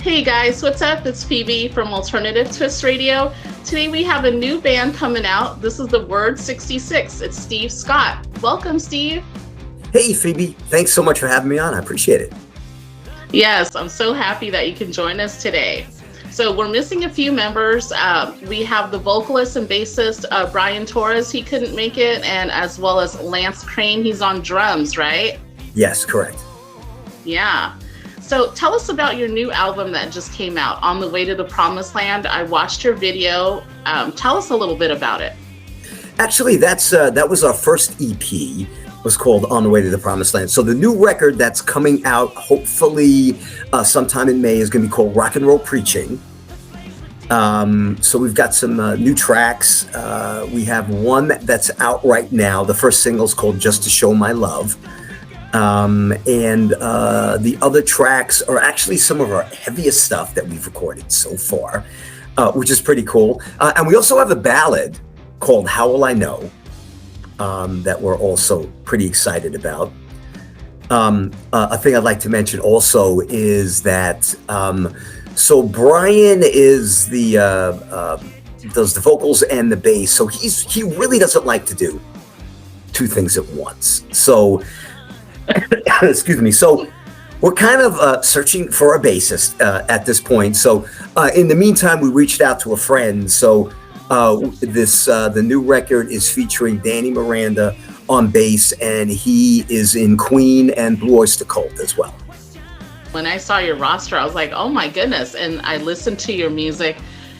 Hey guys, what's up? It's Phoebe from Alternative Twist Radio. Today we have a new band coming out. This is the Word66. It's Steve Scott. Welcome, Steve. Hey, Phoebe. Thanks so much for having me on. I appreciate it. Yes, I'm so happy that you can join us today. So we're missing a few members. We have the vocalist and bassist, Brian Torres. He couldn't make it, and as well as Lance Crane. He's on drums, right? Yes, correct. Yeah. So tell us about your new album that just came out, On the Way to the Promised Land. I watched your video. Tell us a little bit about it. Actually, that was our first EP. It was called On the Way to the Promised Land. So the new record that's coming out, hopefully sometime in May, is going to be called Rock and Roll Preaching. So we've got some new tracks. We have one that's out right now. The first single is called Just to Show My Love. And the other tracks are actually some of our heaviest stuff that we've recorded so far, which is pretty cool. And we also have a ballad called How Will I Know, that we're also pretty excited about. A thing I'd like to mention also is that, so Brian is does the vocals and the bass. So he really doesn't like to do two things at once. So, excuse me. So we're kind of searching for a bassist at this point. So in the meantime, we reached out to a friend. So the new record is featuring Danny Miranda on bass, and he is in Queen and Blue Oyster Cult as well. When I saw your roster, I was like, oh my goodness. And I listened to your music,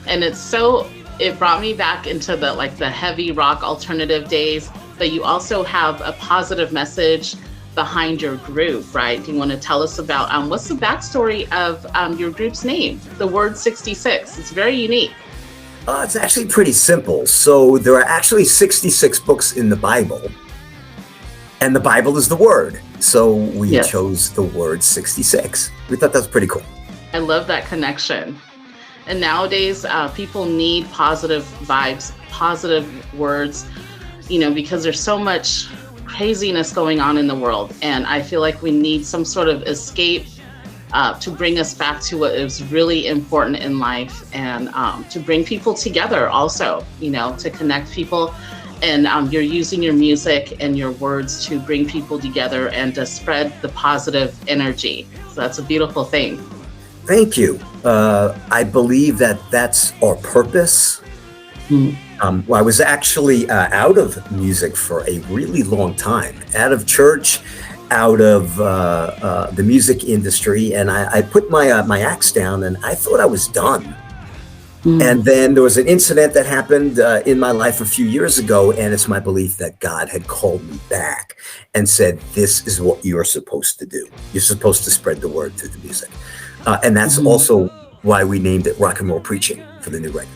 and it brought me back into the heavy rock alternative days, but you also have a positive message behind your group, right? Do you want to tell us about what's the backstory of your group's name, the Word66? It's very unique. It's actually pretty simple. So there are actually 66 books in the Bible, and the Bible is the Word. So we chose the Word 66. We thought that was pretty cool. I love that connection. And nowadays, people need positive vibes, positive words, because there's so much craziness going on in the world. And I feel like we need some sort of escape to bring us back to what is really important in life, and to bring people together also, to connect people. And you're using your music and your words to bring people together and to spread the positive energy. So that's a beautiful thing. Thank you. I believe that that's our purpose. Well, I was actually out of music for a really long time, out of church, out of the music industry, and I put my axe down, and I thought I was done. And then there was an incident that happened in my life a few years ago, and it's my belief that God had called me back and said, this is what you're supposed to do. You're supposed to spread the word through the music. And that's also why we named it Rock and Roll Preaching for the new record.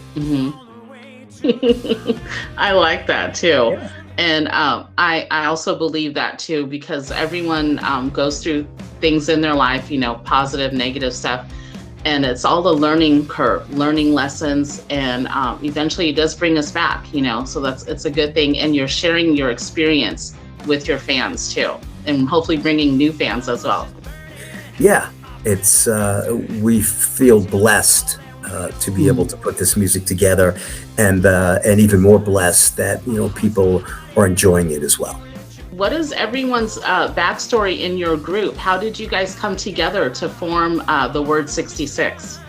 I like that too. Yeah. And I also believe that too, because everyone goes through things in their life, positive, negative stuff. And it's all the learning curve, learning lessons, and eventually it does bring us back, so it's a good thing. And you're sharing your experience with your fans too, and hopefully bringing new fans as well. Yeah, it's we feel blessed to be able to put this music together, and even more blessed that people are enjoying it as well. What is everyone's backstory in your group? How did you guys come together to form the Word66?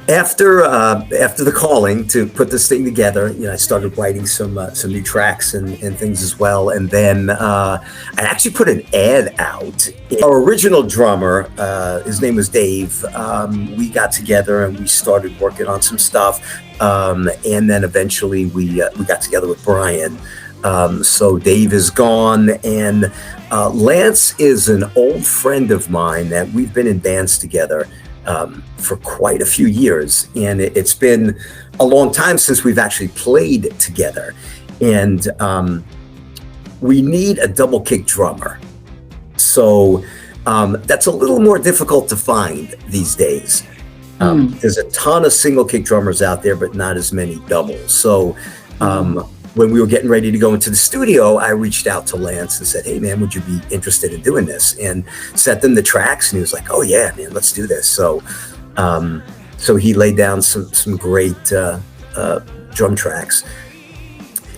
After the calling to put this thing together, I started writing some new tracks and things as well. And then I actually put an ad out. Our original drummer, his name was Dave. We got together and we started working on some stuff. And then eventually we got together with Brian. So Dave is gone, and Lance is an old friend of mine that we've been in bands together for quite a few years, and it's been a long time since we've actually played together. And we need a double kick drummer, so that's a little more difficult to find these days. There's a ton of single kick drummers out there, but not as many doubles. So when we were getting ready to go into the studio, I reached out to Lance and said, "Hey man, would you be interested in doing this?" And sent them the tracks, and he was like, "Oh yeah, man, let's do this." So he laid down some great drum tracks.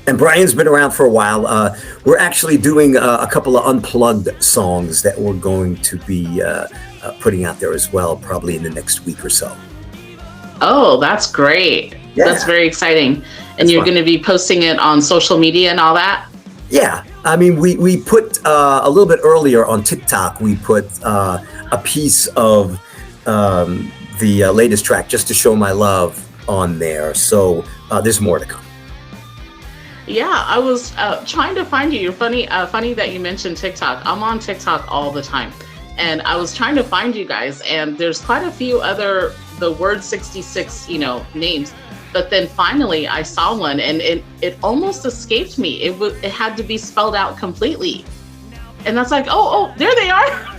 And Brian's been around for a while. We're actually doing a couple of unplugged songs that we're going to be putting out there as well, probably in the next week or so. Oh, that's great. Yeah. That's very exciting. And you're going to be posting it on social media and all that? Yeah. I mean, we put a little bit earlier on TikTok, we put a piece of the latest track, Just to Show My Love, on there. So there's more to come. Yeah, I was trying to find you. You're funny that you mentioned TikTok. I'm on TikTok all the time. And I was trying to find you guys, and there's quite a few other, the Word66, names. But then finally I saw one, and it almost escaped me. It had to be spelled out completely. And that's like, oh, there they are.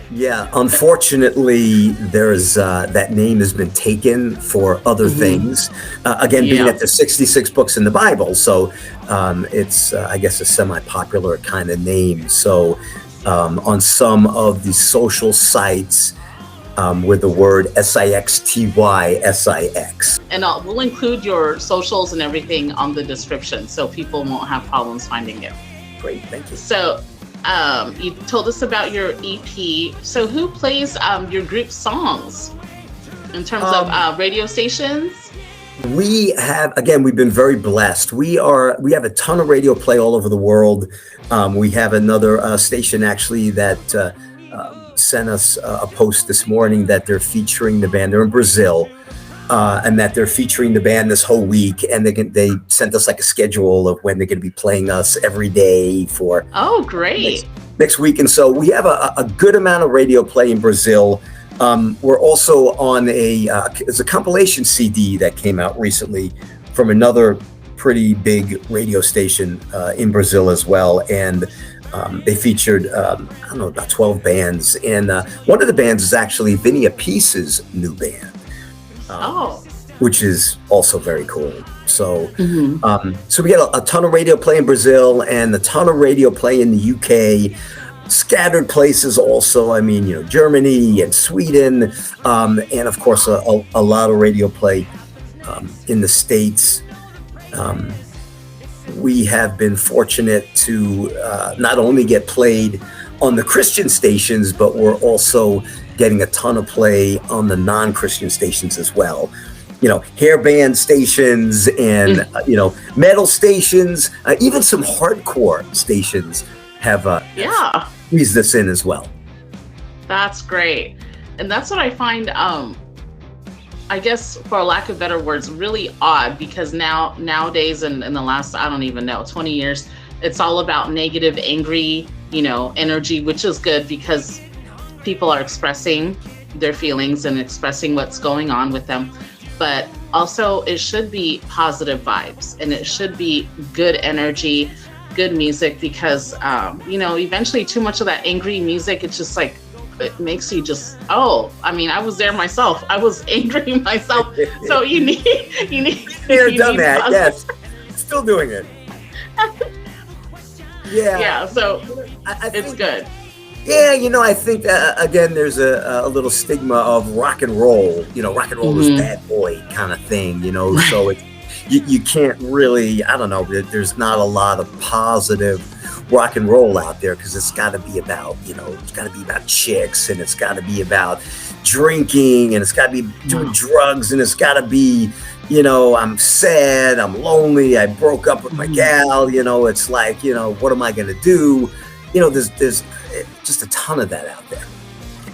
Yeah, unfortunately, there's that name has been taken for other things. Again, being at the 66 books in the Bible, so it's I guess a semi-popular kind of name. So on some of the social sites, with the word SIXTY. And we'll include your socials and everything on the description, so people won't have problems finding you. Great, thank you. So. You told us about your EP. So who plays your group songs in terms of radio stations? We have, again, we've been very blessed. We have a ton of radio play all over the world. We have another station actually that sent us a post this morning that they're featuring the band. They're in Brazil. And that they're featuring the band this whole week, and they sent us like a schedule of when they're going to be playing us every day for great next week. And so we have a good amount of radio play in Brazil. We're also on it's a compilation CD that came out recently from another pretty big radio station in Brazil as well, and they featured about 12 bands, and one of the bands is actually Vinny Appice's new band. Which is also very cool. So, so we got a ton of radio play in Brazil and a ton of radio play in the UK, scattered places also. I mean, Germany and Sweden, and of course a lot of radio play in the States. We have been fortunate to not only get played on the Christian stations, but we're also getting a ton of play on the non-Christian stations as well. Hair band stations and, metal stations, even some hardcore stations have squeezed us in as well. That's great. And that's what I find, I guess, for lack of better words, really odd, because nowadays in the last, I don't even know, 20 years, it's all about negative, angry, energy, which is good because people are expressing their feelings and expressing what's going on with them. But also it should be positive vibes, and it should be good energy, good music, because, eventually too much of that angry music, it's just like, it makes you just, I was there myself. I was angry myself. So you need done that, positive. Yes. Still doing it. Yeah, so I it's good. Yeah, I think again, there's a little stigma of rock and roll. Rock and roll is bad boy kind of thing. So you can't really. I don't know. There's not a lot of positive rock and roll out there, because it's got to be about it's got to be about chicks, and it's got to be about drinking, and it's got to be doing drugs, and it's got to be I'm sad, I'm lonely, I broke up with my gal. It's like what am I gonna do? There's just a ton of that out there,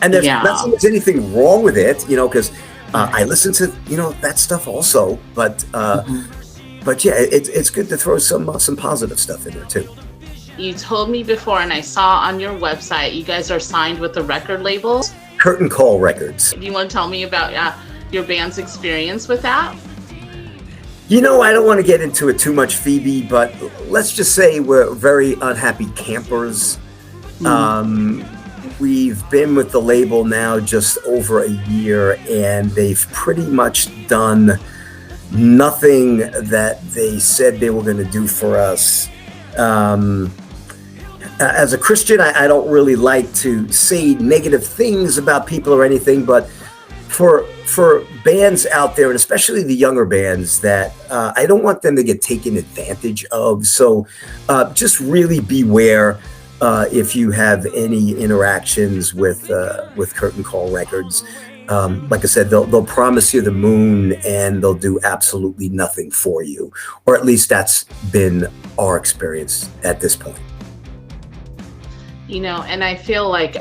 and there's not so much anything wrong with it, because I listen to that stuff also, but yeah, it's good to throw some positive stuff in there too. You told me before, and I saw on your website, you guys are signed with the record label Curtain Call Records. Do you want to tell me about your band's experience with that? I don't want to get into it too much, Phoebe, but let's just say we're very unhappy campers. We've been with the label now just over a year, and they've pretty much done nothing that they said they were going to do for us. As a Christian, I don't really like to say negative things about people or anything, but for bands out there, and especially the younger bands, that I don't want them to get taken advantage of. So just really beware if you have any interactions with Curtain Call Records. Like I said, they'll promise you the moon and they'll do absolutely nothing for you, or at least that's been our experience at this point. And I feel like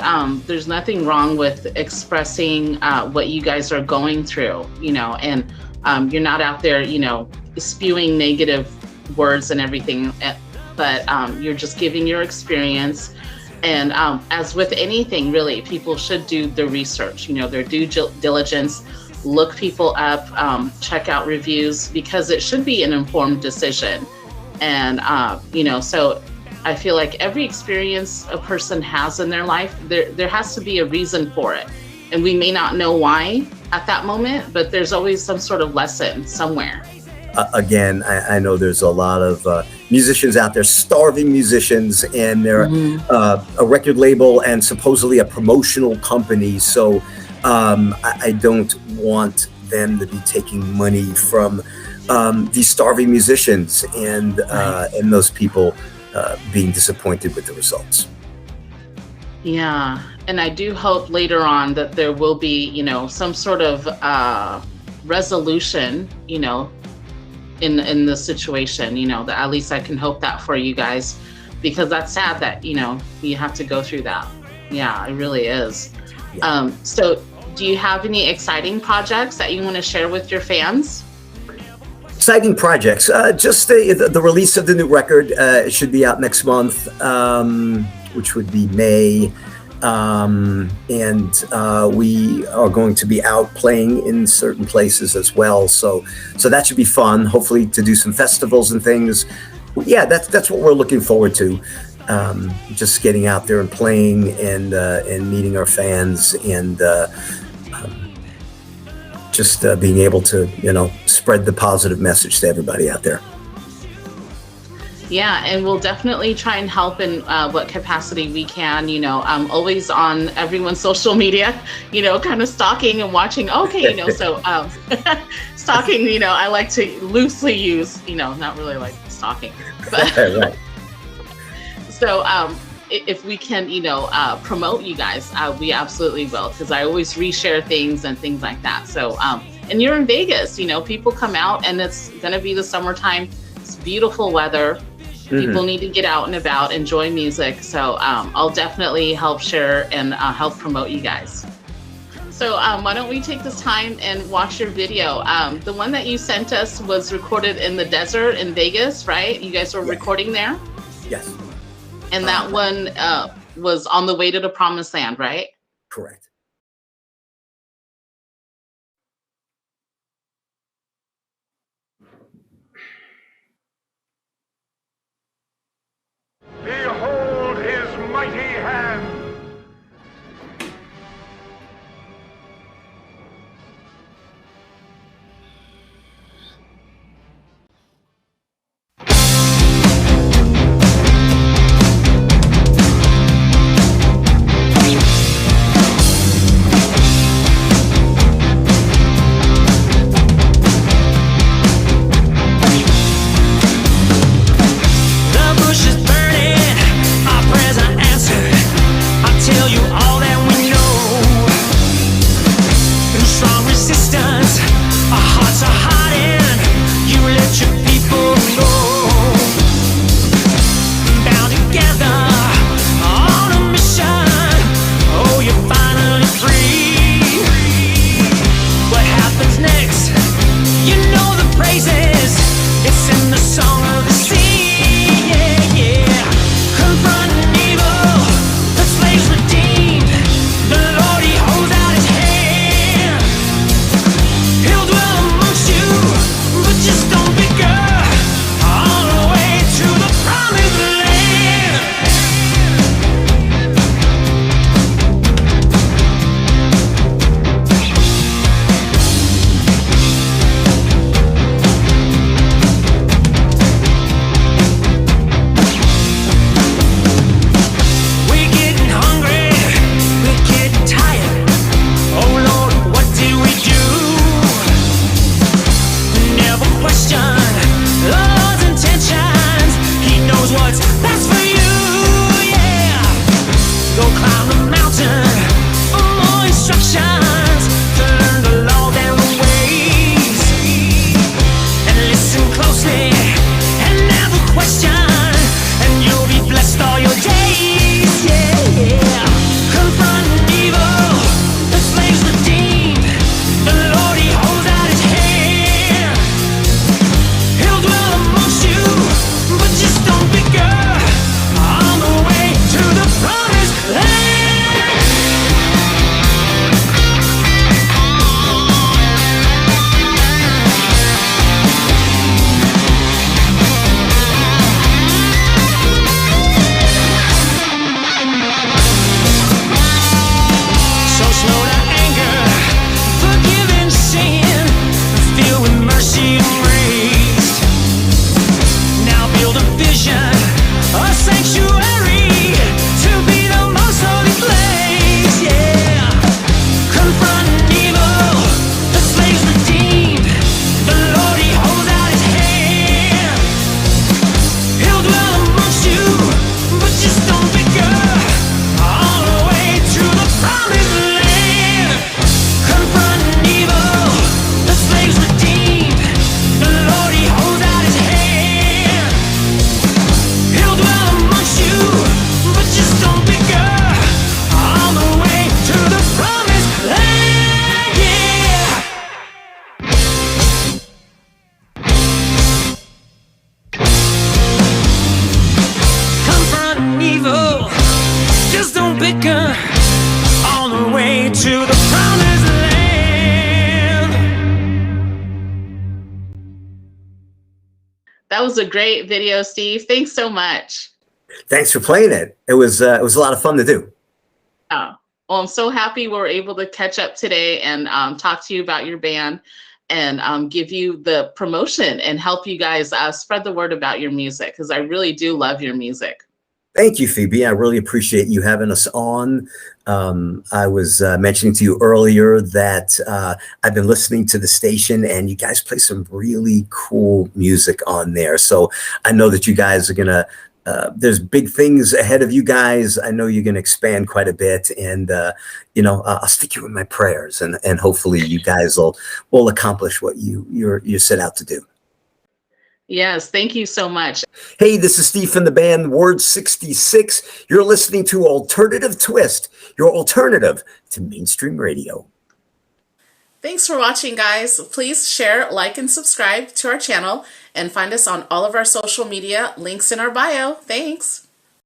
there's nothing wrong with expressing what you guys are going through, and you're not out there, spewing negative words and everything, but you're just giving your experience. And as with anything, really, people should do their research, their due diligence, look people up, check out reviews, because it should be an informed decision. And, so I feel like every experience a person has in their life, there has to be a reason for it. And we may not know why at that moment, but there's always some sort of lesson somewhere. Again, I know there's a lot of musicians out there, starving musicians, and they're a record label and supposedly a promotional company. So I don't want them to be taking money from these starving musicians and those people being disappointed with the results. Yeah, and I do hope later on that there will be, some sort of resolution, in the situation, that at least I can hope that for you guys, because that's sad that, you have to go through that. Yeah, it really is. Yeah. So do you have any exciting projects that you want to share with your fans? Exciting projects. Just the release of the new record. It should be out next month, which would be May. And we are going to be out playing in certain places as well. So that should be fun. Hopefully to do some festivals and things. Yeah, that's what we're looking forward to. Just getting out there and playing and meeting our fans and just being able to, spread the positive message to everybody out there. Yeah, and we'll definitely try and help in what capacity we can. I'm always on everyone's social media, kind of stalking and watching. Okay, so stalking, I like to loosely use, not really like stalking. But Right. So if we can, promote you guys, we absolutely will, because I always reshare things and things like that. So, and you're in Vegas, people come out and it's going to be the summertime. It's beautiful weather. People need to get out and about, enjoy music. So I'll definitely help share and help promote you guys. So why don't we take this time and watch your video? The one that you sent us was recorded in the desert in Vegas, right? You guys were recording there? Yes. And that one was on the way to the promised land, right? Correct. Behold his mighty hand! The bush is burning, our prayers are answered. So climb the mountain for more instructions to learn the laws and the ways. And listen closely and never question, and you'll be blessed all your days. Yeah, yeah. Confront evil, the slaves redeemed. The Lord, He holds out His hand. He'll dwell amongst you, but just don't be good on the way to the promised land. So slow to anger, forgiving sin, filled with mercy and grace. Now build a vision, a sanctuary to be the most holy place. Yeah, confront evil, the slaves redeemed. The Lord, He holds out His hand. He'll dwell amongst you, but just don't be good all the way to the promised land. Confront evil, the slaves redeemed. The Lord, He holds out His hand. He'll dwell amongst you, but just don't be good all the way to the promised land. Yeah. Confront evil, just don't bicker on the way to the promised land. That was a great video, Steve. Thanks so much. Thanks for playing it. It was a lot of fun to do. Oh, well, I'm so happy we were able to catch up today and talk to you about your band and give you the promotion and help you guys spread the word about your music, because I really do love your music. Thank you, Phoebe. I really appreciate you having us on. I was mentioning to you earlier that I've been listening to the station, and you guys play some really cool music on there. So I know that you guys are gonna. There's big things ahead of you guys. I know you're gonna expand quite a bit, and I'll stick you in my prayers, and hopefully you guys will accomplish what you set out to do. Yes, thank you so much. Hey, this is Steve from the band Word66. You're listening to Alternative Twist, your alternative to mainstream radio. Thanks for watching, guys. Please share, like, and subscribe to our channel, and find us on all of our social media, links in our bio. Thanks.